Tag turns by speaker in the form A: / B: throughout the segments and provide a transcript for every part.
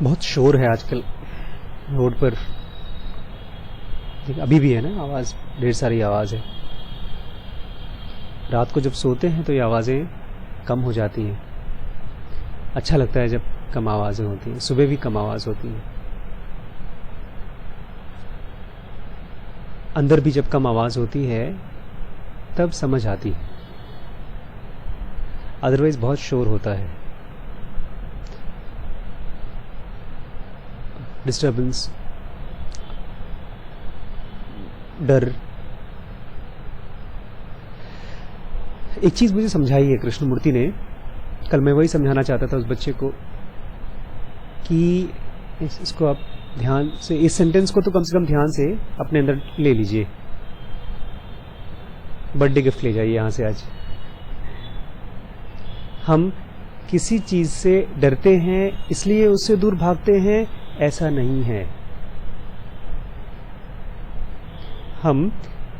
A: बहुत शोर है आजकल रोड पर, अभी भी है ना आवाज़, ढेर सारी आवाज़ है। रात को जब सोते हैं तो ये आवाज़ें कम हो जाती हैं। अच्छा लगता है जब कम आवाज़ें होती हैं, सुबह भी कम आवाज़ होती है, अंदर भी जब कम आवाज़ होती है तब समझ आती है, अदरवाइज बहुत शोर होता है, डिस्टर्बेंस, डर। एक चीज मुझे समझाई है कृष्णमूर्ति ने, कल मैं वही समझाना चाहता था उस बच्चे को कि इसको आप ध्यान से, इस सेंटेंस को तो कम से कम ध्यान से अपने अंदर ले लीजिए। बर्थडे गिफ्ट ले जाइए यहां से आज। हम किसी चीज से डरते हैं इसलिए उससे दूर भागते हैं, ऐसा नहीं है। हम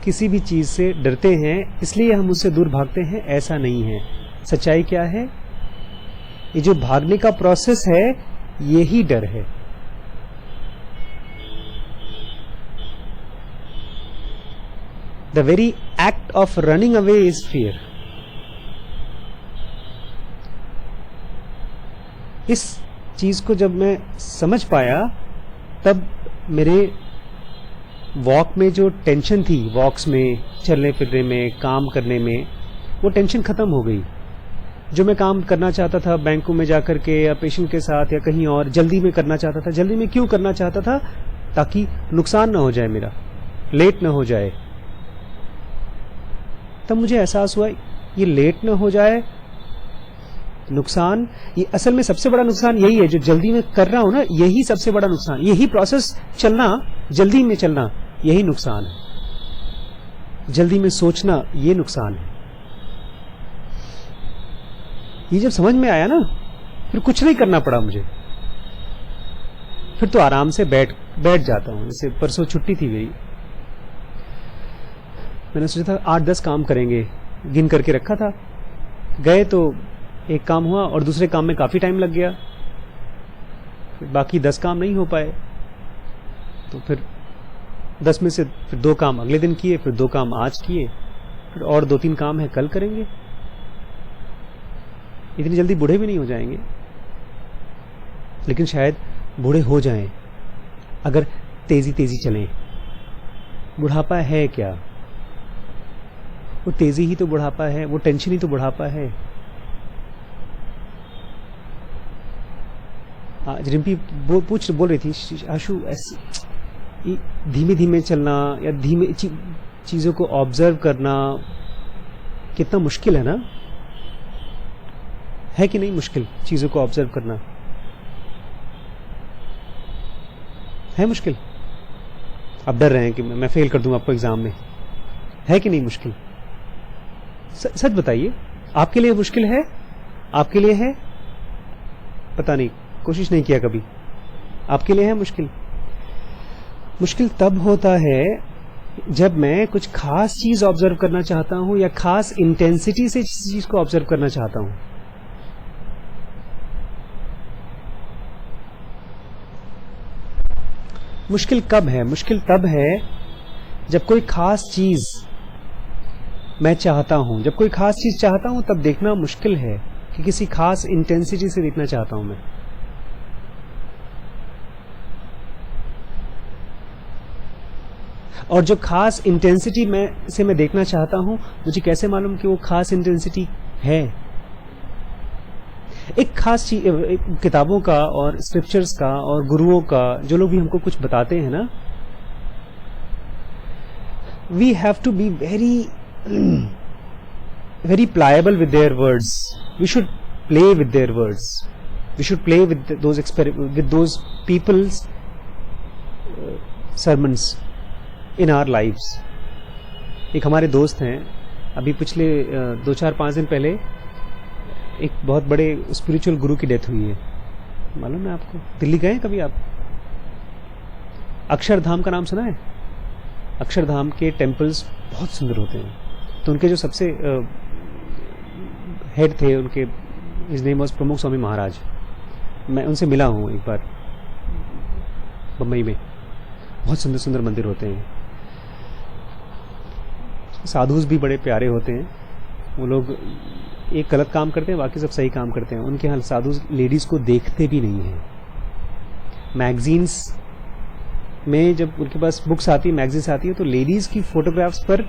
A: किसी भी चीज से डरते हैं इसलिए हम उससे दूर भागते हैं, ऐसा नहीं है। सच्चाई क्या है? ये जो भागने का प्रोसेस है यही डर है। The very act of running away is fear. इस चीज को जब मैं समझ पाया तब मेरे वॉक में जो टेंशन थी, वॉक्स में, चलने फिरने में, काम करने में, वो टेंशन खत्म हो गई। जो मैं काम करना चाहता था बैंकों में जाकर के या पेशेंट के साथ या कहीं और, जल्दी में करना चाहता था। जल्दी में क्यों करना चाहता था? ताकि नुकसान ना हो जाए, मेरा लेट ना हो जाए। तब मुझे एहसास हुआ ये लेट ना हो जाए, नुकसान, ये असल में सबसे बड़ा नुकसान यही है जो जल्दी में कर रहा हूं ना, यही सबसे बड़ा नुकसान, यही प्रोसेस चलना, जल्दी में चलना, यही नुकसान है। जल्दी में सोचना, ये नुकसान है। ये जब समझ में आया ना, फिर कुछ नहीं करना पड़ा मुझे, फिर तो आराम से बैठ जाता हूं। जैसे परसों छुट्टी थी मेरी, मैंने सोचा था 8-10 काम करेंगे, गिन करके रखा था। गए तो एक काम हुआ और दूसरे काम में काफी टाइम लग गया, फिर बाकी 10 काम नहीं हो पाए। तो फिर 10 में से फिर 2 काम अगले दिन किए, फिर 2 काम आज किए, फिर और 2-3 काम है कल करेंगे। इतनी जल्दी बूढ़े भी नहीं हो जाएंगे, लेकिन शायद बूढ़े हो जाएं अगर तेजी तेजी चलें। बुढ़ापा है क्या? वो तेजी ही तो बुढ़ापा है, वो टेंशन ही तो बुढ़ापा है। आज रिम्पी बोल रही थी, आशु ऐसे धीमे धीमे चलना या धीमे चीजों को ऑब्जर्व करना कितना मुश्किल है ना, है कि नहीं? मुश्किल चीजों को ऑब्जर्व करना है मुश्किल। आप डर रहे हैं कि मैं फेल कर दूं आपको एग्जाम में, है कि नहीं मुश्किल? सच बताइए, आपके लिए मुश्किल है? आपके लिए है? पता नहीं, कोशिश नहीं किया कभी। आपके लिए है मुश्किल? मुश्किल तब होता है जब मैं कुछ खास चीज ऑब्जर्व करना चाहता हूं या खास इंटेंसिटी से चीज को ऑब्जर्व करना चाहता हूं। मुश्किल कब है? मुश्किल तब है जब कोई खास चीज मैं चाहता हूं, जब कोई खास चीज चाहता हूं तब देखना मुश्किल है कि किसी खास इंटेंसिटी से देखना चाहता हूं मैं। और जो खास इंटेंसिटी मैं देखना चाहता हूं, मुझे कैसे मालूम कि वो खास इंटेंसिटी है? एक खास चीज, किताबों का और स्क्रिप्चर्स का और गुरुओं का, जो लोग भी हमको कुछ बताते हैं ना, we have to be very pliable with their words. We should play with their words. We should play with those people's sermons in our lives. एक हमारे दोस्त हैं, अभी पिछले 2-4-5 दिन पहले एक बहुत बड़े स्पिरिचुअल गुरु की डेथ हुई है। मालूम है आपको? दिल्ली गए कभी आप? अक्षरधाम का नाम सुना है? अक्षरधाम के टेम्पल्स बहुत सुंदर होते हैं। तो उनके जो सबसे हेड थे, उनके हिज नेम वाज प्रमुख स्वामी महाराज। मैं उनसे मिला हूँ एक बार, बम्बई में बहुत सुंदर सुंदर मंदिर होते हैं, साधुज भी बड़े प्यारे होते हैं। वो लोग एक गलत काम करते हैं, बाकी सब सही काम करते हैं। उनके यहाँ साधु लेडीज को देखते भी नहीं हैं। मैगजीन्स में जब उनके पास बुक्स आती है, मैगजीन्स आती है, तो लेडीज की फोटोग्राफ्स पर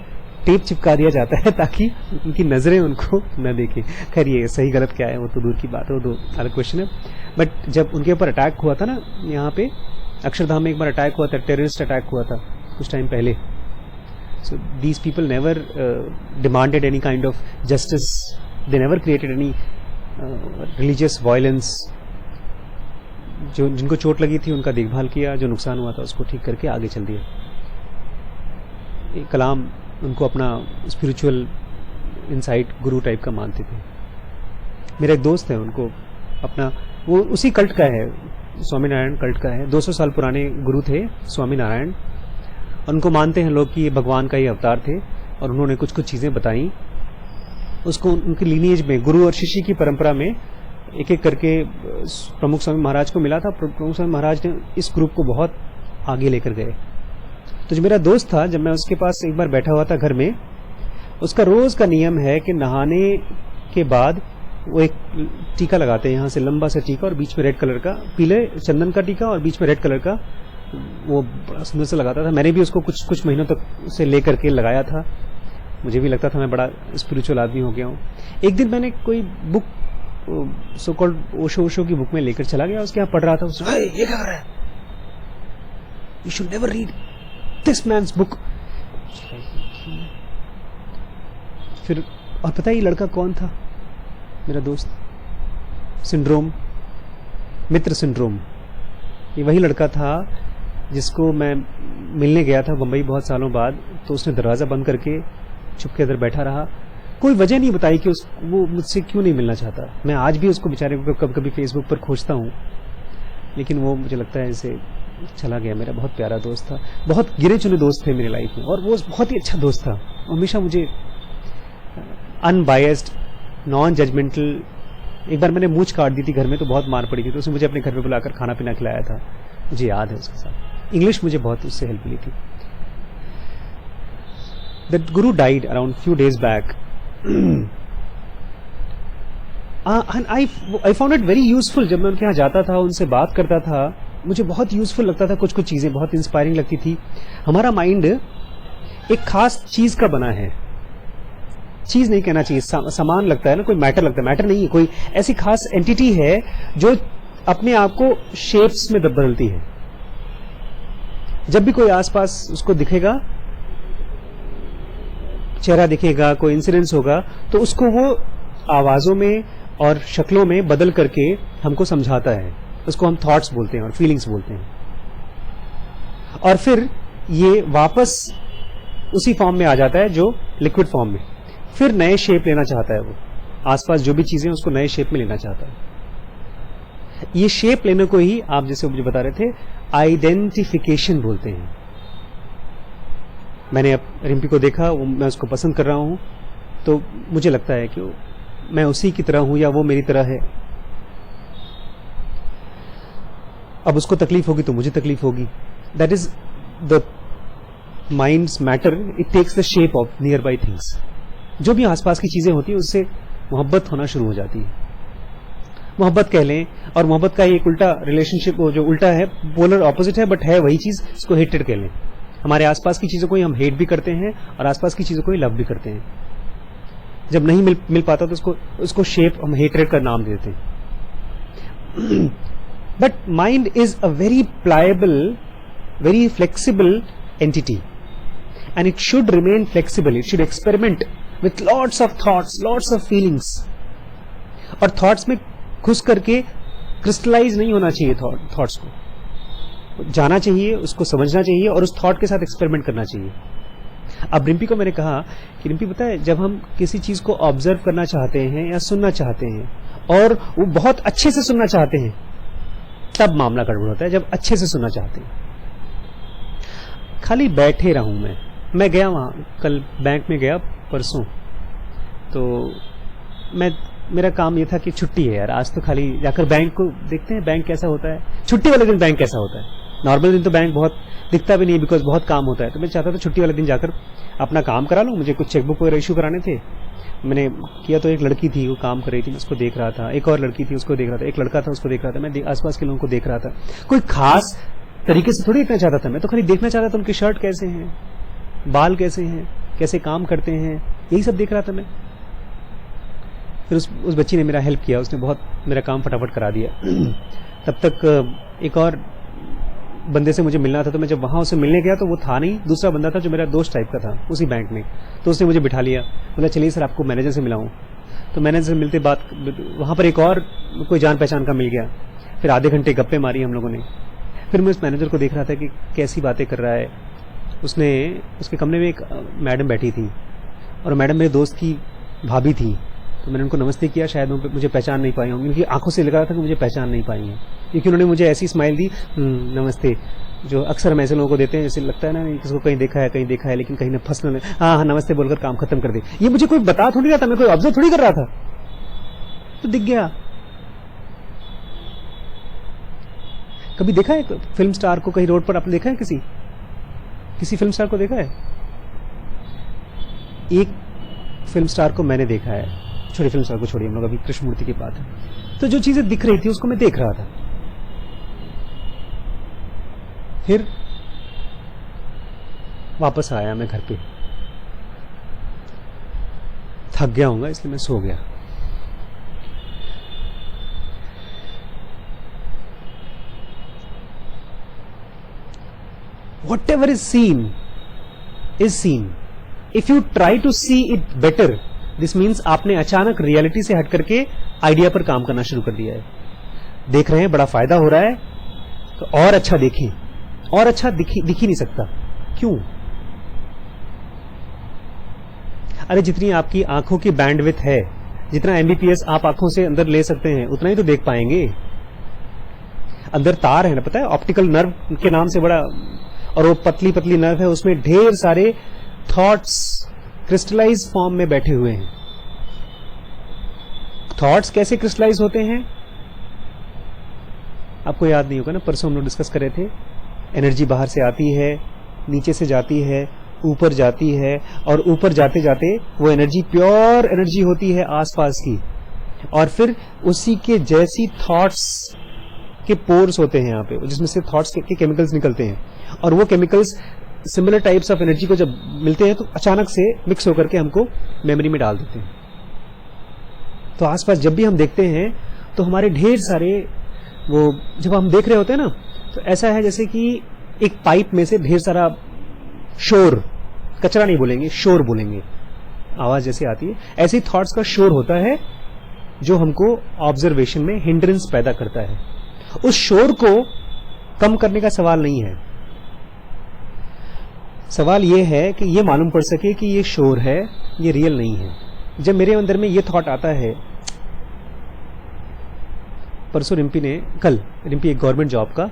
A: टेप चिपका दिया जाता है ताकि उनकी नजरें उनको न देखें। खैर ये सही गलत क्या है वो तो दूर की बात है, वो तो अलग क्वेश्चन है। बट जब उनके ऊपर अटैक हुआ था ना, यहाँ पे अक्षरधाम में एक बार अटैक हुआ था, टेररिस्ट अटैक हुआ था कुछ टाइम पहले। So these people never demanded any kind of justice. They never created any religious violence. जो जिनको चोट लगी थी उनका देखभाल किया, जो नुकसान हुआ था उसको ठीक करके आगे चल दिया। कलाम उनको अपना स्पिरिचुअल इनसाइट गुरु टाइप का मानते थे। मेरा एक दोस्त है, उनको अपना वो उसी कल्ट का है, स्वामीनारायण कल्ट का है। 200 साल पुराने गुरु थे स्वामीनारायण। उनको मानते हैं लोग कि ये भगवान का ही अवतार थे और उन्होंने कुछ कुछ चीजें बताई। उसको उनकी लीनिएज में गुरु और शिष्य की परंपरा में एक एक करके प्रमुख स्वामी महाराज को मिला था। प्रमुख स्वामी महाराज ने इस ग्रुप को बहुत आगे लेकर गए। तो जो मेरा दोस्त था, जब मैं उसके पास एक बार बैठा हुआ था घर में, उसका रोज का नियम है कि नहाने के बाद वो एक टीका लगाते हैं, यहाँ से लंबा सा टीका और बीच में रेड कलर का, पीले चंदन का टीका और बीच में रेड कलर का, वो बड़ा सुंदर से लगाता था। मैंने भी उसको कुछ महीनों तक उसे लेकर के लगाया था। मुझे भी लगता था मैं बड़ा स्पिरिचुअल आदमी हो गया हूँ। एक दिन मैंने कोई बुक सो कॉल्ड ओशो की बुक में लेकर चला गया, उसके यहाँ पढ़ रहा था। उसने ये क्या कर रहा है, you should never read this man's book. फिर और पता है ये लड़का कौन था? मेरा दोस्त सिंड्रोम, मित्र सिंड्रोम। ये वही लड़का था जिसको मैं मिलने गया था बंबई बहुत सालों बाद। तो उसने दरवाजा बंद करके चुप के अंदर बैठा रहा, कोई वजह नहीं बताई कि वो मुझसे क्यों नहीं मिलना चाहता। मैं आज भी उसको बेचारे को कभी कभी फेसबुक पर खोजता हूँ, लेकिन वो मुझे लगता है ऐसे चला गया। मेरा बहुत प्यारा दोस्त था, बहुत गिरे चुने दोस्त थे मेरी लाइफ में, और वो बहुत ही अच्छा दोस्त था। हमेशा मुझे अनबायस्ड, नॉन जजमेंटल। एक बार मैंने मूंछ काट दी थी घर में, तो बहुत मार पड़ी थी, तो उसने मुझे अपने घर पे बुलाकर खाना पीना खिलाया था, मुझे याद है उसके साथ। इंग्लिश मुझे बहुत उससे हेल्प मिली थी। That guru died around few days back. And I found it very useful. जब मैं उनके यहाँ जाता था, उनसे बात करता था, मुझे बहुत यूजफुल लगता था। कुछ कुछ चीजें बहुत इंस्पायरिंग लगती थी। हमारा माइंड एक खास चीज का बना है, चीज नहीं कहना चाहिए, सामान लगता है ना, कोई मैटर लगता है। मैटर नहीं है, कोई ऐसी खास एंटिटी है जो अपने आप को शेप्स में बदलती है। जब भी कोई आसपास उसको दिखेगा, चेहरा दिखेगा, कोई इंसिडेंस होगा, तो उसको वो आवाजों में और शक्लों में बदल करके हमको समझाता है। उसको हम थॉट्स बोलते हैं और फीलिंग्स बोलते हैं। और फिर ये वापस उसी फॉर्म में आ जाता है जो लिक्विड फॉर्म में, फिर नए शेप लेना चाहता है। वो आसपास जो भी चीजें उसको नए शेप में लेना चाहता है। ये शेप लेने को ही आप जैसे मुझे बता रहे थे आइडेंटिफिकेशन बोलते हैं। मैंने अब रिम्पी को देखा, मैं उसको पसंद कर रहा हूं, तो मुझे लगता है कि मैं उसी की तरह हूं या वो मेरी तरह है। अब उसको तकलीफ होगी तो मुझे तकलीफ होगी। That is the mind's matter, it takes the shape of nearby things. जो भी आसपास की चीजें होती है उससे मोहब्बत होना शुरू हो जाती है। मोहब्बत कह लें, और मोहब्बत का एक उल्टा रिलेशनशिप, जो उल्टा है, पोलर ऑपोजिट है, बट है वही चीज, इसको हेटेड कह लें। हमारे आसपास की चीजों को ही हम हेट भी करते हैं और आसपास की चीजों को ही लव भी करते हैं। जब नहीं मिल पाता तो उसको शेप हम हेटरेड का नाम देते हैं। But mind is a very pliable, very flexible entity, and it should remain flexible. It should experiment with lots of thoughts, lots of feelings. और थॉट्स में घुस करके क्रिस्टलाइज नहीं होना चाहिए। थॉट्स को जाना चाहिए, उसको समझना चाहिए और उस थॉट के साथ एक्सपेरिमेंट करना चाहिए। अब रिम्पी को मैंने कहा कि रिम्पी पता है, जब हम किसी चीज को ऑब्जर्व करना चाहते हैं या सुनना चाहते हैं और वो बहुत अच्छे से सुनना चाहते हैं, तब मामला गड़बड़ होता है। जब अच्छे से सुनना चाहते हैं, खाली बैठे रहूं मैं गया वहां, कल बैंक में गया परसों, तो मेरा काम ये था कि छुट्टी है यार, आज तो खाली जाकर बैंक को देखते हैं बैंक कैसा होता है, छुट्टी वाले दिन बैंक कैसा होता है। नॉर्मल दिन तो बैंक बहुत दिखता भी नहीं है, बिकॉज बहुत काम होता है। तो मैं चाहता था छुट्टी वाले दिन जाकर अपना काम करा लूँ। मुझे कुछ चेकबुक वगैरह इशू कराने थे, मैंने किया। तो एक लड़की थी, वो काम कर रही थी, मैं उसको देख रहा था। एक और लड़की थी, उसको देख रहा था। एक लड़का था, उसको देख रहा था। मैं आसपास के लोगों को देख रहा था। कोई खास तरीके से थोड़ी देखना चाहता था, मैं तो खाली देखना चाहता था उनकी शर्ट कैसे हैं, बाल कैसे हैं, कैसे काम करते हैं, यही सब देख रहा था मैं। फिर उस बच्ची ने मेरा हेल्प किया, उसने बहुत मेरा काम फटाफट करा दिया। तब तक एक और बंदे से मुझे मिलना था, तो मैं जब वहां उसे मिलने गया तो वो था नहीं, दूसरा बंदा था जो मेरा दोस्त टाइप का था उसी बैंक में। तो उसने मुझे बिठा लिया, बोला चलिए सर आपको मैनेजर से मिलाऊं। तो मैनेजर से मिलते बात, वहां पर एक और कोई जान पहचान का मिल गया। फिर आधे घंटे गप्पे मारी हम लोगों ने। फिर मैं उस मैनेजर को देख रहा था कि कैसी बातें कर रहा है। उसके कमरे में एक मैडम बैठी थी, और मैडम मेरे दोस्त की भाभी थी। तो मैंने उनको नमस्ते किया, शायद वो मुझे पहचान नहीं पाई होंगी, उनकी आंखों से लग रहा था कि मुझे पहचान नहीं पाई हैं, क्योंकि उन्होंने मुझे ऐसी स्माइल दी, नमस्ते, जो अक्सर हम ऐसे लोगों को देते हैं, जैसे लगता है ना किसको कहीं देखा है लेकिन कहीं ना फंस ना, हाँ नमस्ते बोलकर काम खत्म कर दे। ये मुझे कोई बता थोड़ी रहा था, मैं कोई ऑब्जर्व थोड़ी कर रहा था, तो दिख गया। कभी देखा है फिल्म स्टार को कहीं रोड पर आपने देखा है? किसी फिल्म स्टार को देखा है? एक फिल्म स्टार को मैंने देखा है, छोटी फिल्म स्टार को छोड़िए, हम लोग अभी कृष्णमूर्ति की बात है। तो जो चीजें दिख रही थी उसको मैं देख रहा था। फिर वापस आया मैं घर पे, थक गया हूंगा इसलिए मैं सो गया। Whatever is seen is seen. If you try to see it better, this means आपने अचानक रियलिटी से हट करके आइडिया पर काम करना शुरू कर दिया है। देख रहे हैं बड़ा फायदा हो रहा है, तो और अच्छा देखें। और अच्छा दिख ही नहीं सकता। क्यों? अरे जितनी आपकी आंखों की बैंडविड्थ है, जितना एमबीपीएस आप आंखों से अंदर ले सकते हैं, उतना ही तो देख पाएंगे। अंदर तार है ना, पता है, ऑप्टिकल नर्व के नाम से बड़ा, और वो पतली पतली नर्व है, उसमें ढेर सारे थॉट्स क्रिस्टलाइज फॉर्म में बैठे हुए हैं। थॉट्स कैसे क्रिस्टलाइज होते हैं आपको याद नहीं होगा ना, परसों हम लोग डिस्कस कर रहे थे। एनर्जी बाहर से आती है, नीचे से जाती है, ऊपर जाती है, और ऊपर जाते जाते वो एनर्जी प्योर एनर्जी होती है आसपास की, और फिर उसी के जैसी थॉट्स के पोर्स होते हैं यहाँ पे, जिसमें से थॉट्स के केमिकल्स निकलते हैं, और वो chemicals similar types of energy को जब मिलते हैं तो अचानक से मिक्स होकर के हमको मेमोरी में डाल देते हैं। तो आसपास जब भी हम देखते हैं तो हमारे ढेर सारे, वो जब हम देख रहे होते हैं ना, तो ऐसा है जैसे कि एक पाइप में से ढेर सारा शोर, कचरा नहीं बोलेंगे, शोर बोलेंगे, आवाज जैसे आती है, ऐसे ही थॉट्स का शोर होता है जो हमको ऑब्जर्वेशन में हिंड्रेंस पैदा करता है। उस शोर को कम करने का सवाल नहीं है, सवाल यह है कि यह मालूम पड़ सके कि ये शोर है, ये रियल नहीं है। जब मेरे अंदर में ये थॉट आता है, परसों कल रिम्पी एक गवर्नमेंट जॉब का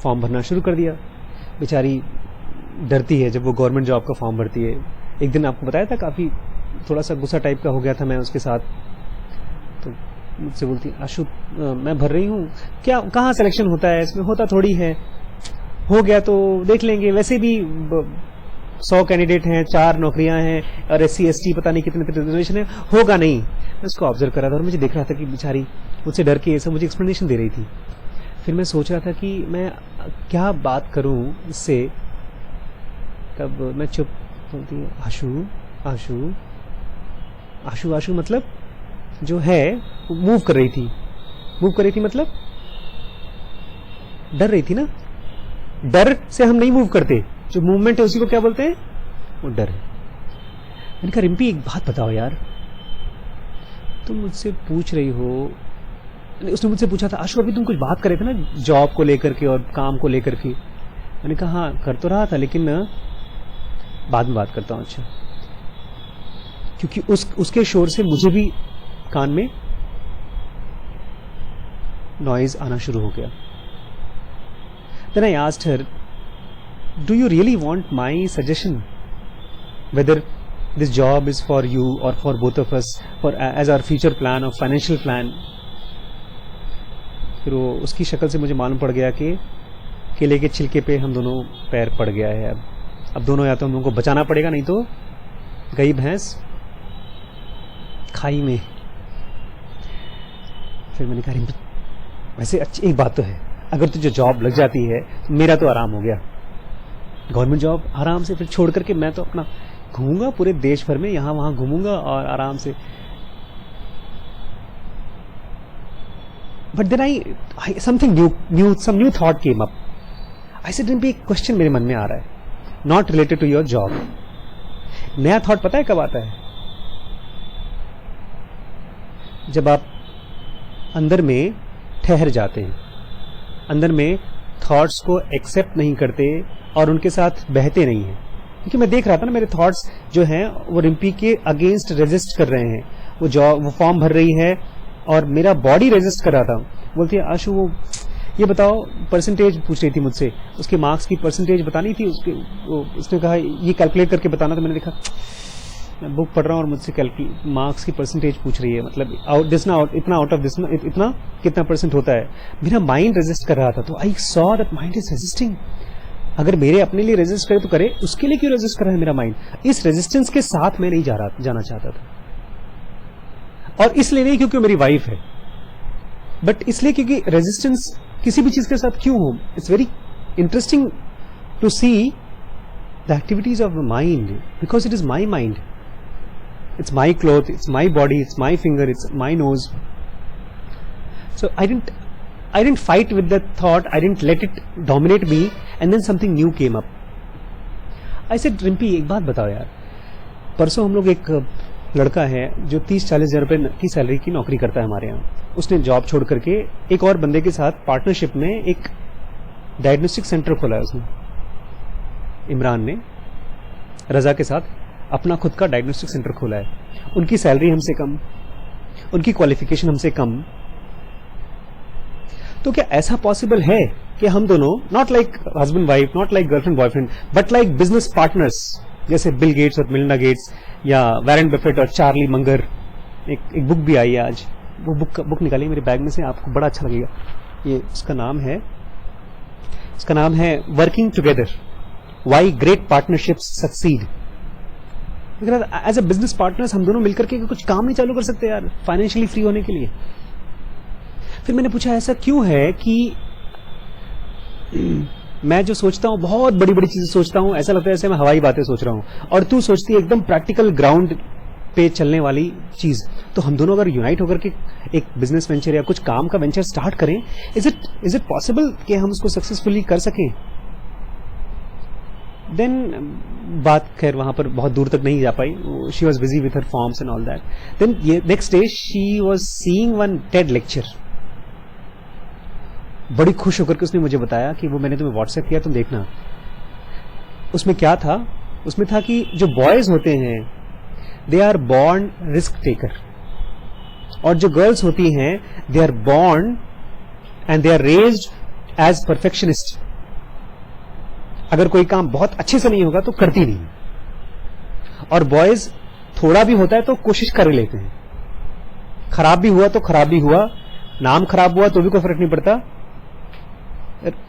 A: फॉर्म भरना शुरू कर दिया। बेचारी डरती है जब वो गवर्नमेंट जॉब का फॉर्म भरती है। एक दिन आपको बताया था, काफी थोड़ा सा गुस्सा टाइप का हो गया था मैं उसके साथ। तो मुझसे बोलती, आशु मैं भर रही हूँ, क्या कहाँ सिलेक्शन होता है इसमें? होता थोड़ी है, हो गया तो देख लेंगे, वैसे भी 100 कैंडिडेट हैं, 4 नौकरियां हैं, और SC ST पता नहीं कितने रिजर्वेशन है, होगा नहीं। मैं उसको ऑब्जर्व कर रहा था और मुझे देख रहा था कि बेचारी मुझसे डर के ऐसा मुझे एक्सप्लेनेशन दे रही थी। फिर मैं सोच रहा था कि मैं क्या बात करूं इससे। तब मैं चुप बोलती, आशु आशु आशु आशु मतलब जो है वो मूव कर रही थी मतलब डर रही थी ना। डर से हम नहीं मूव करते, जो मूवमेंट है उसी को क्या बोलते हैं? वो डर है। मैंने कहा रिम्पी एक बात बताओ यार, तुम मुझसे पूछ रही हो, उसने मुझसे पूछा था, आशु अभी तुम कुछ बात कर रहे थे ना जॉब को लेकर के और काम को लेकर के। मैंने कहा हाँ कर तो रहा था, लेकिन बाद में बात करता हूं। अच्छा, क्योंकि उसके शोर से मुझे भी कान में नॉइज आना शुरू हो गया। Then I asked her, do you really want my suggestion whether this job is for you or for both of us, for as our future plan or financial plan? फिर वो उसकी शक्ल से मुझे मालूम पड़ गया कि केले के छिलके पे हम दोनों पैर पड़ गया है। अब दोनों या तो हम लोगों को बचाना पड़ेगा, नहीं तो गई भैंस खाई में। फिर मैंने कहा वैसे अच्छी एक बात तो है, अगर तुझे जॉब लग जाती है तो मेरा तो आराम हो गया, गवर्नमेंट जॉब आराम से फिर छोड़ करके मैं तो अपना घूमूंगा पूरे देश भर में, यहां वहां घूमूंगा और आराम से। But then I something some new thought came up. I said भी एक क्वेश्चन मेरे मन में आ रहा है, not related to your job. नया थॉट पता है कब आता है? जब आप अंदर में ठहर जाते हैं, अंदर में थॉट्स को एक्सेप्ट नहीं करते और उनके साथ बहते नहीं हैं। क्योंकि मैं देख रहा था ना, मेरे थॉट्स जो हैं वो रिम्पी के अगेंस्ट रेजिस्ट कर रहे हैं। वो फॉर्म भर रही है और मेरा बॉडी रेजिस्ट कर रहा था। बोलती है आशु वो ये बताओ, परसेंटेज पूछ रही थी मुझसे, उसके मार्क्स की परसेंटेज बतानी थी, उसने कहा ये कैलकुलेट करके बताना। तो मैंने देखा मैं बुक पढ़ रहा हूँ और मुझसे मार्क्स की परसेंटेज पूछ रही है, मतलब इतना आउट ऑफ दिस, इतना कितना परसेंट होता है। मेरा माइंड रेजिस्ट कर रहा था, तो I saw that mind is resisting. अगर मेरे अपने लिए रेजिस्ट करे तो करे, उसके लिए क्यों रेजिस्ट कर रहा है मेरा माइंड? इस रेजिस्टेंस के साथ मैं नहीं जाना चाहता था। और इसलिए नहीं क्योंकि मेरी वाइफ है, बट इसलिए क्योंकि रेजिस्टेंस किसी भी चीज के साथ क्यों हो, it's very interesting to see the activities of the mind, because it is my mind, it's my cloth, it's my body, it's my finger, it's my nose. So I didn't fight with that thought, I didn't let it dominate me, and then something new came up. I said Rimpy एक बात बताओ यार, परसों हम लोग एक लड़का है जो 30-40 हजार रुपए की सैलरी की नौकरी करता है हमारे यहाँ, उसने जॉब छोड़ करके एक और बंदे के साथ पार्टनरशिप में एक डायग्नोस्टिक सेंटर खोला है उसने, इमरान ने रजा के साथ अपना खुद का डायग्नोस्टिक सेंटर खोला है। उनकी सैलरी हमसे कम, उनकी क्वालिफिकेशन हमसे कम। तो क्या ऐसा पॉसिबल है कि हम दोनों not like husband wife, not like girlfriend boyfriend, but like business partners, जैसे बिल गेट्स और मिलिंडा गेट्स या वॉरेन बफेट और चार्ली मंगर। एक बुक भी आई है आज, वो बुक निकाली मेरे बैग में से, आपको बड़ा अच्छा लगेगा। ये उसका नाम है working together, why great partnerships succeed. As a business partners हम दोनों मिलकर के कुछ काम नहीं चालू कर सकते यार, फाइनेंशियली फ्री होने के लिए? फिर मैंने पूछा ऐसा क्यों है कि मैं जो सोचता हूँ बहुत बड़ी बड़ी चीजें सोचता हूँ, ऐसा लगता है जैसे मैं हवाई बातें सोच रहा हूँ, और तू सोचती है एकदम प्रैक्टिकल ग्राउंड पे चलने वाली चीज। तो हम दोनों अगर यूनाइट होकर के एक बिजनेस वेंचर या कुछ काम का वेंचर स्टार्ट करें, इज इट पॉसिबल कि हम उसको सक्सेसफुली कर सकें? देन बात खैर वहां पर बहुत दूर तक नहीं जा पाई, she was busy with her forms and all that. Then next day she was seeing one TED lecture. बड़ी खुश होकर के उसने मुझे बताया कि वो मैंने तुम्हें व्हाट्सएप किया, तुम देखना। उसमें क्या था? उसमें था कि जो बॉयज होते हैं they are born risk taker, और जो गर्ल्स होती हैं they are born and they are raised as perfectionist. अगर कोई काम बहुत अच्छे से नहीं होगा तो करती नहीं, और बॉयज थोड़ा भी होता है तो कोशिश कर लेते हैं, खराब भी हुआ तो खराब भी हुआ, नाम खराब हुआ तो भी कोई फर्क नहीं पड़ता।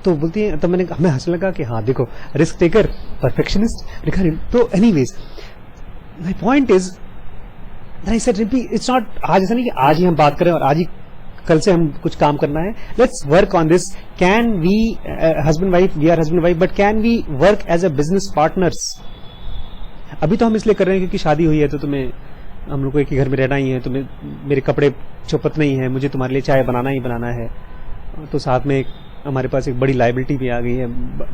A: तो बोलती है, तो हमें हंसने लगा कि हाँ देखो, रिस्क टेकर, परफेक्शनिस्ट लिखा। तो anyways my point is I said Rimpy, it's not आज ऐसा नहीं कि आज ही हम बात करें और आज ही कल से हम कुछ काम करना है। Let's work on this. Can we husband wife, we are husband wife, but can we work as a business partners? अभी तो हम इसलिए कर रहे हैं क्योंकि शादी हुई है, तो तुम्हें, हम लोग को एक ही घर में रहना ही है, तुम्हें मेरे कपड़े चौपत नहीं है, मुझे तुम्हारे लिए चाय बनाना ही बनाना है। तो साथ में हमारे पास एक बड़ी लायबिलिटी भी आ गई है,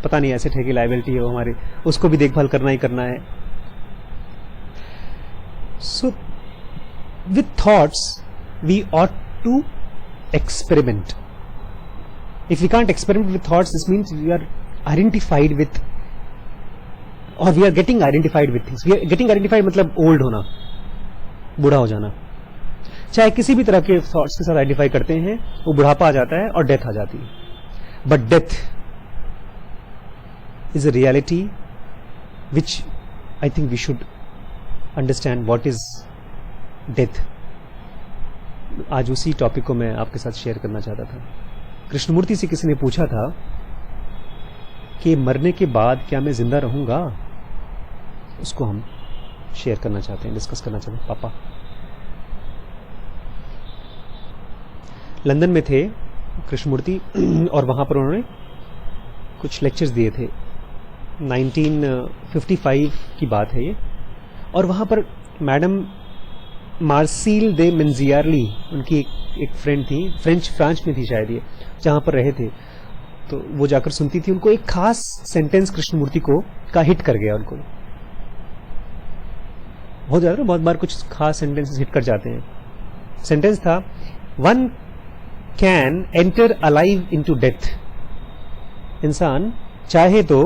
A: पता नहीं ऐसे ठेकी लायबिलिटी है वो हमारी, उसको भी देखभाल करना ही करना है। So with thoughts we ought to experiment. If we can't experiment with thoughts, this means we are identified with, or we are getting identified with things. We are getting identified मतलब old होना, बूढ़ा हो जाना। चाहे किसी भी तरह के थॉट्स के साथ आइडेंटिफाई करते हैं, वो बुढ़ापा आ जाता है और डेथ आ जाती है। But death is a reality which I think we should understand what is death. आज उसी टॉपिक को मैं आपके साथ शेयर करना चाहता था। कृष्णमूर्ति से किसी ने पूछा था कि मरने के बाद क्या मैं जिंदा रहूंगा, उसको हम शेयर करना चाहते हैं, डिस्कस करना चाहते हैं। पापा लंदन में थे कृष्णमूर्ति, और वहां पर उन्होंने कुछ लेक्चर्स दिए थे। 1955 की बात है ये। और वहां पर मैडम मार्सील दे मिंजियारली, उनकी एक फ्रेंड थी, फ्रांस में थी शायद ये, जहां पर रहे थे। तो वो जाकर सुनती थी। उनको एक खास सेंटेंस कृष्णमूर्ति को का हिट कर गया। उनको बहुत बार कुछ खास सेंटेंसेस हिट कर जाते हैं। सेंटेंस था, one can enter alive into death. इंसान चाहे तो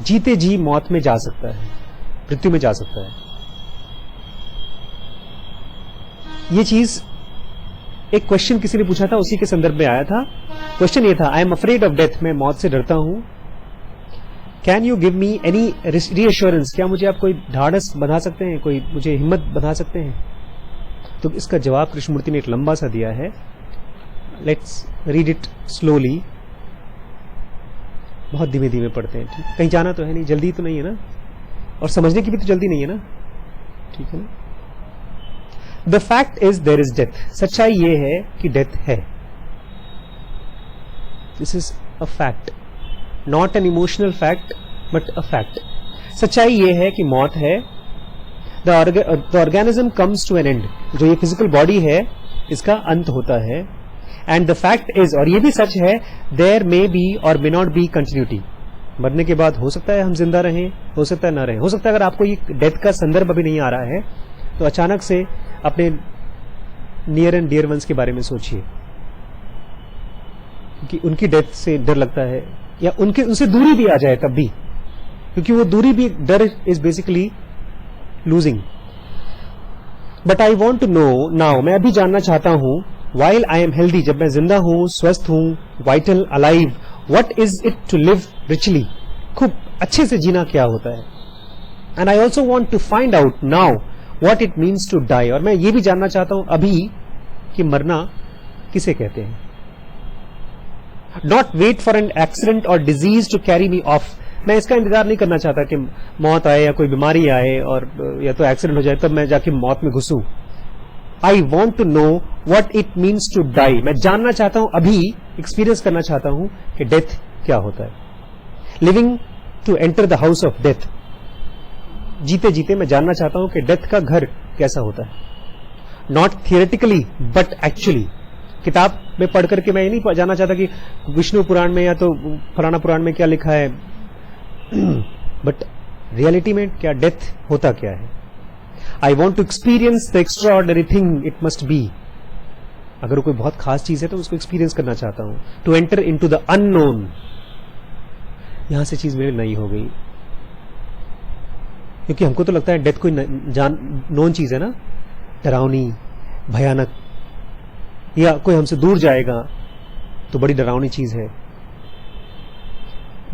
A: जीते जी मौत में जा सकता है, मृत्यु में जा सकता है। ये चीज एक क्वेश्चन किसी ने पूछा था, उसी के संदर्भ में आया था। क्वेश्चन ये था, आई एम अफ्रेड ऑफ डेथ, मैं मौत से डरता हूं। Can you give me any reassurance, क्या मुझे आप कोई ढाढ़स बना सकते हैं, कोई मुझे हिम्मत बना सकते हैं? तो इसका जवाब कृष्णमूर्ति ने एक लंबा सा दिया है। लेट्स रीड इट स्लोली, बहुत धीमे धीमे पढ़ते हैं। ठीक, कहीं जाना तो है नहीं, जल्दी तो नहीं है ना, और समझने की भी तो जल्दी नहीं है ना, ठीक है ना। The fact is there is death, सच्चाई ये है कि डेथ है। This is a fact, not an emotional fact but a fact. सच्चाई ये है कि मौत है। The organism comes to an end, जो ये फिजिकल बॉडी है इसका अंत होता है। एंड द फैक्ट इज, और ये भी सच है, देयर मे बी और मे नॉट बी कंटिन्यूटी। मरने के बाद हो सकता है हम जिंदा रहें, हो सकता है ना रहें। हो सकता है अगर आपको ये डेथ का संदर्भ अभी नहीं आ रहा है तो अचानक से अपने नियर एंड डियर वंस के बारे में सोचिए, क्योंकि उनकी डेथ से डर लगता है, या उनसे दूरी भी आ जाए तब भी, क्योंकि वो दूरी भी डर is basically losing. But I want to know now, मैं अभी जानना चाहता हूं, वाइल आई एम हेल्दी, जब मैं जिंदा हूं, स्वस्थ हूं, vital, alive, what is it to live richly, खूब अच्छे से जीना क्या होता है। And I also want to find out now what it means to die, और मैं ये भी जानना चाहता हूं अभी कि मरना किसे कहते हैं। Not wait for an accident or disease to carry me off, मैं इसका इंतजार नहीं करना चाहता कि मौत आए या कोई बीमारी आए और या तो एक्सीडेंट हो जाए तब मैं जाके मौत में घुसूं। I want to know what it means to die, मैं जानना चाहता हूं, अभी एक्सपीरियंस करना चाहता हूं कि डेथ क्या होता है। Living to enter the house of death, जीते जीते मैं जानना चाहता हूं कि डेथ का घर कैसा होता है। नॉट थियोरेटिकली बट एक्चुअली, किताब में पढ़ करके मैं ये नहीं जानना चाहता कि विष्णु पुराण में या तो फलाना पुराण में क्या लिखा है, बट रियलिटी में क्या डेथ होता क्या है। I want to experience the extraordinary thing it must be, अगर कोई बहुत खास चीज है तो उसको एक्सपीरियंस करना चाहता हूं। To enter into the unknown, यहां से चीज मेरी नई हो गई, क्योंकि हमको तो लगता है डेथ कोई नोन चीज है ना, डरावनी, भयानक, या कोई हमसे दूर जाएगा तो बड़ी डरावनी चीज है।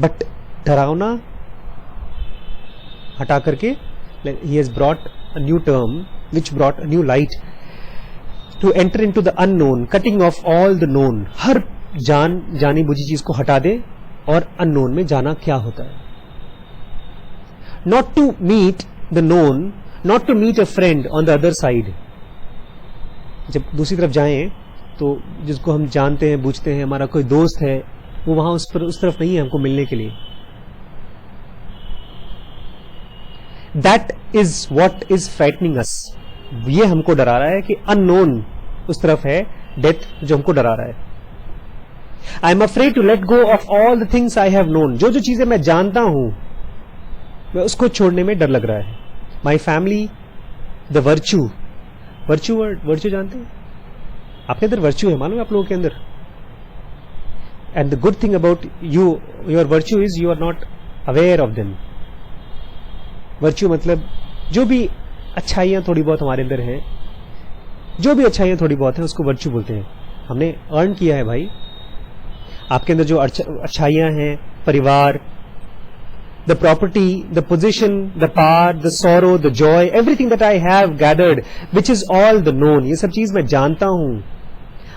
A: बट डरावना हटा करके he has brought a new term which brought a new light to enter into the unknown, cutting off all the known, हर जानी बुझी चीज को हटा दे और अननोन में जाना क्या होता है। not to meet the known, not to meet a friend on the other side, जब दूसरी तरफ जाएं तो जिसको हम जानते हैं बूझते हैं, हमारा कोई दोस्त है, वो वहां उस तरफ नहीं है हमको मिलने के लिए। That is what is frightening us, ये हमको डरा रहा है कि अननोन उस तरफ है, डेथ जो हमको डरा रहा है। I am afraid to let go of all the things I have known, जो चीजें मैं जानता हूं मैं उसको छोड़ने में डर लग रहा है। My family, the virtue, virtue जानते हैं? आपके अंदर वर्च्यू है, मालूम है आप लोगों के अंदर। And the good thing about you, your virtue is you are not aware of them. Virtue मतलब जो भी अच्छाइयां थोड़ी बहुत हमारे अंदर हैं, जो भी अच्छाइयां थोड़ी बहुत हैं उसको वर्च्यू बोलते हैं। हमने अर्न किया है भाई। आपके अंदर जो अच्छाइयां हैं, परिवार, the property, the position, the power, the sorrow, the joy, everything that I have gathered which is all the known, ये सब चीज मैं जानता हूं।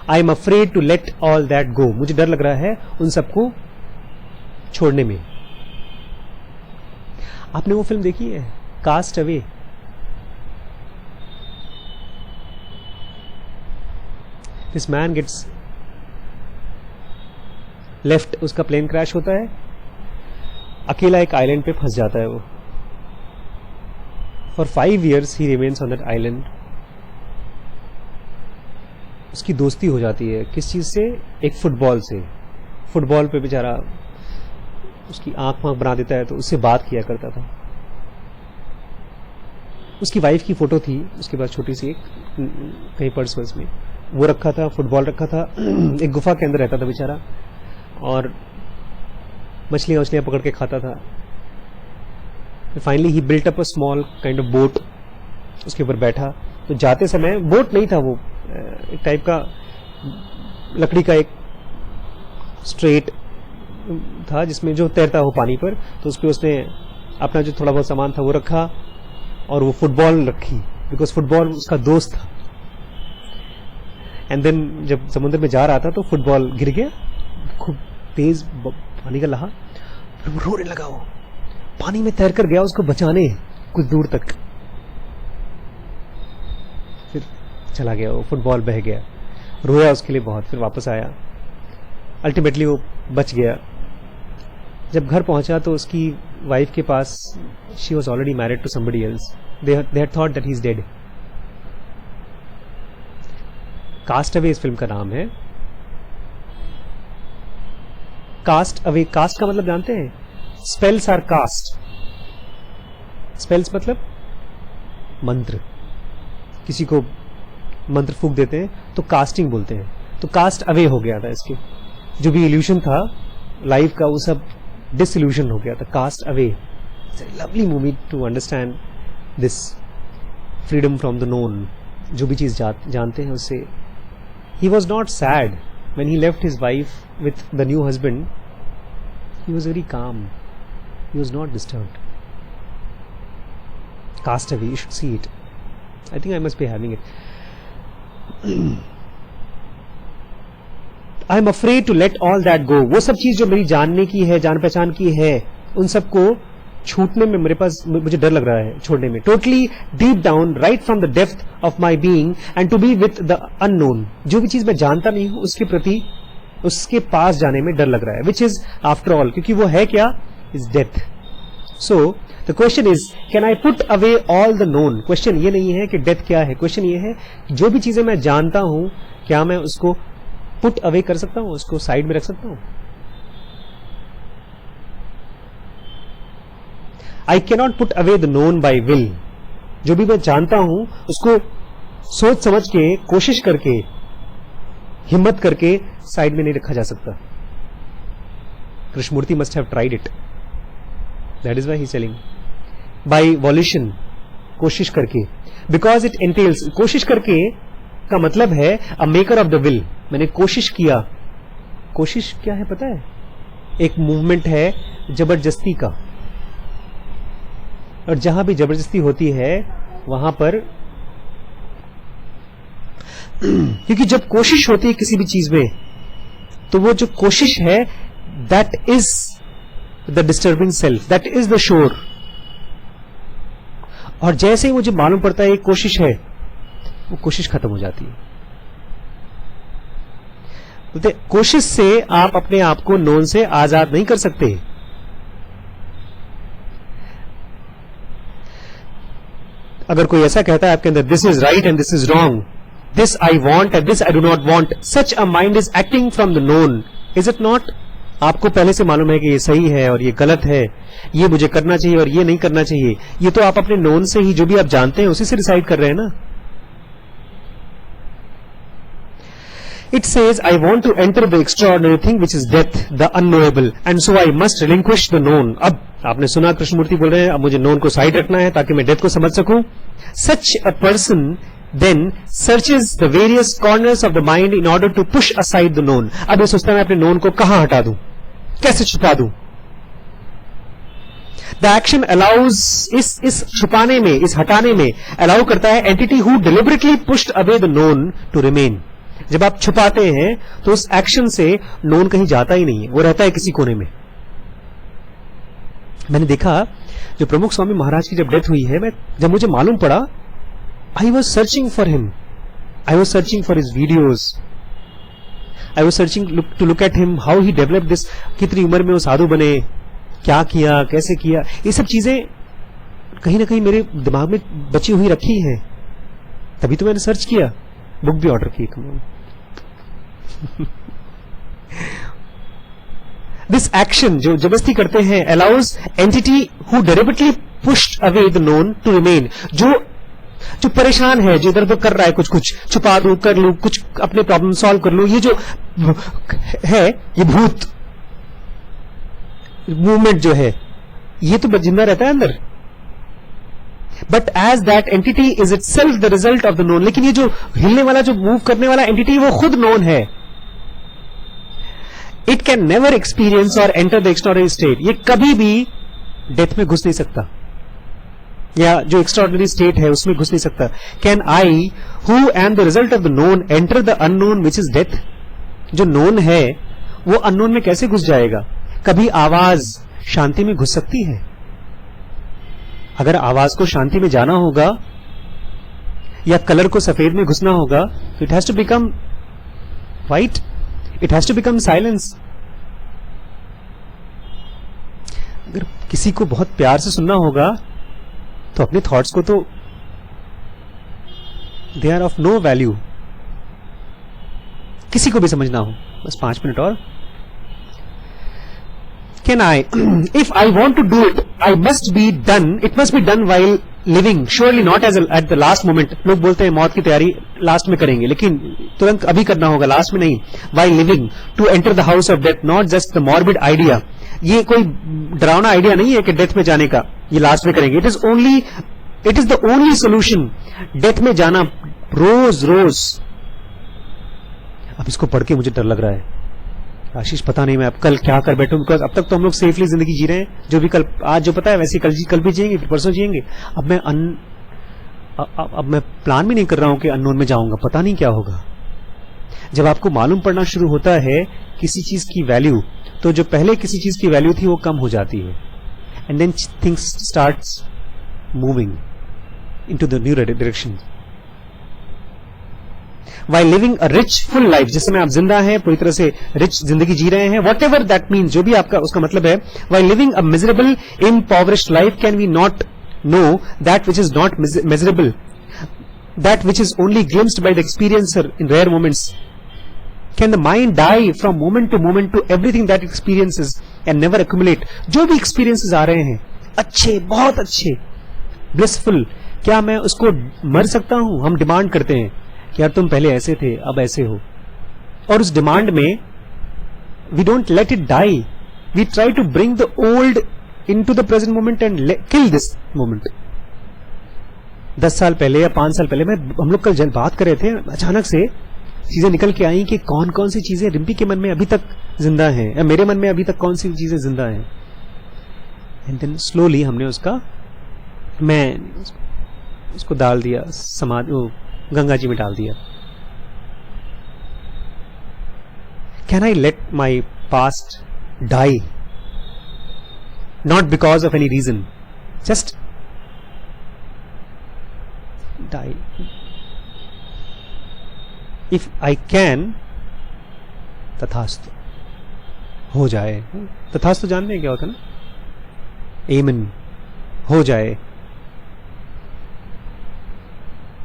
A: I am afraid to let all that go, मुझे डर लग रहा है उन सबको छोड़ने में। आपने वो फिल्म देखी है cast away? This man gets left, उसका प्लेन क्रैश होता है, अकेला एक आइलैंड पे फंस जाता है वो। For 5 years he remains on that island. उसकी दोस्ती हो जाती है किस चीज से? एक फुटबॉल से। फुटबॉल पे बेचारा उसकी आंख वाँख बना देता है, तो उससे बात किया करता था। उसकी वाइफ की फोटो थी उसके पास, छोटी सी एक कहीं पर्स वर्स में वो रखा था, फुटबॉल रखा था। एक गुफा के अंदर रहता था बेचारा और मछलियां पकड़ के खाता था। Finally he built up a small kind of boat, उसके ऊपर बैठा। तो जाते समय, बोट नहीं था वो, एक टाइप का लकड़ी का एक स्ट्रेट था जिसमें जो तैरता हो पानी पर। तो उस पर उसने अपना जो थोड़ा बहुत सामान था वो रखा और वो फुटबॉल रखी, बिकॉज फुटबॉल उसका दोस्त था। एंड देन जब समुद्र में जा रहा था तो फुटबॉल गिर गया, खूब तेज पानी का लहा, फिर वो रोने लगा। वो पानी में तैर कर गया उसको बचाने कुछ दूर तक, फिर चला गया, वो फुटबॉल बह गया, रोया उसके लिए बहुत, फिर वापस आया। अल्टीमेटली वो बच गया। जब घर पहुंचा तो उसकी वाइफ के पास, she was already married to somebody else, they had thought that he is dead. Cast away इस फिल्म का नाम है। कास्ट अवे, कास्ट का मतलब जानते हैं? Spells are cast. स्पेल्स मतलब मंत्र, किसी को मंत्र फूक देते हैं तो कास्टिंग बोलते हैं। तो कास्ट अवे हो गया था, इसके जो भी इल्यूशन था लाइफ का वो सब डिसइल्यूशन हो गया था। Cast away, lovely movie to understand this freedom from the known. जो भी चीज जानते हैं उससे। He was not sad when he left his wife with the new husband. He was very calm, he was not disturbed. Cast Away, you should see it. I think I must be having it. I am afraid to let all that go. वो सब चीज जो मेरी जानने की है, जान पहचान की है, उन सबको छूटने में मुझे डर लग रहा है, छोड़ने में। Totally deep down, right from the depth of my being, and to be with the unknown. जो भी चीज मैं जानता नहीं हूं उसके प्रति, उसके पास जाने में डर लग रहा है। विच इज आफ्टर ऑल, क्योंकि वो है क्या? Is death. So the question is, can I put away all the known? Question ये नहीं है कि डेथ क्या है, क्वेश्चन ये है जो भी चीजें मैं जानता हूं क्या मैं उसको पुट अवे कर सकता हूं, उसको साइड में रख सकता हूं? I cannot put away the known by will. जो भी मैं जानता हूं उसको सोच समझ के, कोशिश करके, हिम्मत करके साइड में नहीं रखा जा सकता। Krishnamurthy must have tried it. That is why he is telling. By volition, कोशिश करके, because it entails, कोशिश करके का मतलब है a maker of the will. मैंने कोशिश किया। कोशिश क्या है पता है? एक मूवमेंट है जबरदस्ती का, और जहां भी जबरदस्ती होती है वहां पर क्योंकि जब कोशिश होती है किसी भी चीज में, तो वो जो कोशिश है that is the disturbing self, that is the shore. और जैसे ही मुझे मालूम पड़ता है ये कोशिश है, वो कोशिश खत्म हो जाती है। बोलते कोशिश से आप अपने आप को नोन से आजाद नहीं कर सकते। अगर कोई ऐसा कहता है आपके अंदर, this is right and this is wrong, this I want and this I do not want, such a mind is acting from the known, is it not? आपको पहले से मालूम है कि ये सही है और ये गलत है, ये मुझे करना चाहिए और ये नहीं करना चाहिए। ये तो आप अपने नोन से ही, जो भी आप जानते हैं उसी से डिसाइड कर रहे हैं ना। It says, I want to enter the extraordinary thing which is death, the unknowable, and so I must relinquish the known. अब आपने सुना कृष्णमूर्ति बोल रहे हैं, अब मुझे known को साइड रखना है ताकि मैं death को समझ सकूं। Such a person then searches the various corners of the mind in order to push aside the known. अब ये सोचता है मैं अपने known को कहां हटा दूं, कैसे छुपा दूं। The action allows, इस छुपाने में, इस हटाने में allow करता है entity who deliberately pushed away the known to remain. जब आप छुपाते हैं तो उस एक्शन से नोन कहीं जाता ही नहीं है, वो रहता है किसी कोने में। मैंने देखा जो प्रमुख स्वामी महाराज की जब डेथ हुई है, जब मुझे मालूम पड़ा, I was searching for him, I was searching for his videos, I was searching to look at him, how he develop this, कितनी उम्र में वो साधु बने, क्या किया, कैसे किया, ये सब चीजें कहीं ना कहीं मेरे दिमाग में बची हुई रखी हैं। तभी तो मैंने सर्च किया, बुक भी ऑर्डर की। दिस एक्शन जो जबरदस्ती करते हैं allows entity who deliberately pushed away the known to remain, जो परेशान है, जो इधर उधर कर रहा है, कुछ छुपा दूं, कर लूं, कुछ अपने प्रॉब्लम सॉल्व कर लूं, ये जो है, ये भूत मूवमेंट जो है, ये तो जिंदा रहता है अंदर। But as that entity is itself the result of the known, लेकिन ये जो हिलने वाला, जो मूव करने वाला एंटिटी, वो खुद नोन है। इट कैन नेवर एक्सपीरियंस और एंटर द एक्स्ट्राऑर्डिनरी स्टेट, ये कभी भी डेथ में घुस नहीं सकता, या जो एक्स्ट्राऑर्डिनरी स्टेट है उसमें घुस नहीं सकता। Can I who am the result of the known enter the unknown which is death, जो नोन है वो अननोन में कैसे घुस जाएगा? कभी आवाज शांति में घुस सकती है? अगर आवाज को शांति में जाना होगा या कलर को सफेद में घुसना होगा, तो it has to become white, it has to become silence. अगर किसी को बहुत प्यार से सुनना होगा तो अपने थॉट्स को तो they are of no value. किसी को भी समझना हो, बस 5 मिनट और। Can I, if I want to do it, it must be done while living, surely not at the last moment. लोग बोलते हैं मौत की तैयारी लास्ट में करेंगे, लेकिन तुरंत अभी करना होगा, लास्ट में नहीं। While living, to enter the house of death, not just the morbid idea. ये कोई डरावना आइडिया नहीं है कि डेथ में जाने का, ये लास्ट में करेंगे। It is the only solution. Death में जाना रोज रोज। अब इसको पढ़ के मुझे डर लग रहा है, आशीष पता नहीं मैं अब कल क्या कर बैठूं, बिकॉज अब तक तो हम लोग सेफली जिंदगी जी रहे हैं, जो भी कल, आज जो पता है वैसे कल भी जिएंगे, फिर परसों जिएंगे। अब मैं प्लान भी नहीं कर रहा हूं कि अननोन में जाऊंगा, पता नहीं क्या होगा। जब आपको मालूम पड़ना शुरू होता है किसी चीज की वैल्यू, तो जो पहले किसी चीज की वैल्यू थी वो कम हो जाती है, and then things starts moving into the new direction. While living a rich full life, जिस समय आप जिंदा हैं, पूरी तरह से रिच जिंदगी जी रहे हैं, whatever that means, जो भी आपका उसका मतलब है। While living a miserable impoverished life, can we not know that which is not miserable, that which is only glimpsed by the experiencer in rare moments? Can the mind die from moment to moment to everything that it experiences and never accumulate? जो भी experiences आ रहे हैं, अच्छे, बहुत अच्छे, blissful, क्या मैं उसको मर सकता हूं? हम डिमांड करते हैं कि यार तुम पहले ऐसे थे, अब ऐसे हो, और उस डिमांड में we don't let it die, we try to bring the old into the present moment and kill this moment. 10 साल पहले या 5 साल पहले हम लोग कल बात कर रहे थे, अचानक से चीजें निकल के आई कि कौन कौन सी चीजें रिम्पी के मन में अभी तक जिंदा हैं, या मेरे मन में अभी तक कौन सी चीजें जिंदा हैं। एंड देन स्लोली हमने मैं उसको डाल दिया, गंगा जी में डाल दिया। Can I let my past die, not because of any reason, just die. If I can, तथास्तु, हो जाए। तथास्तु जानते हैं क्या होता है ना? एमन, हो जाए।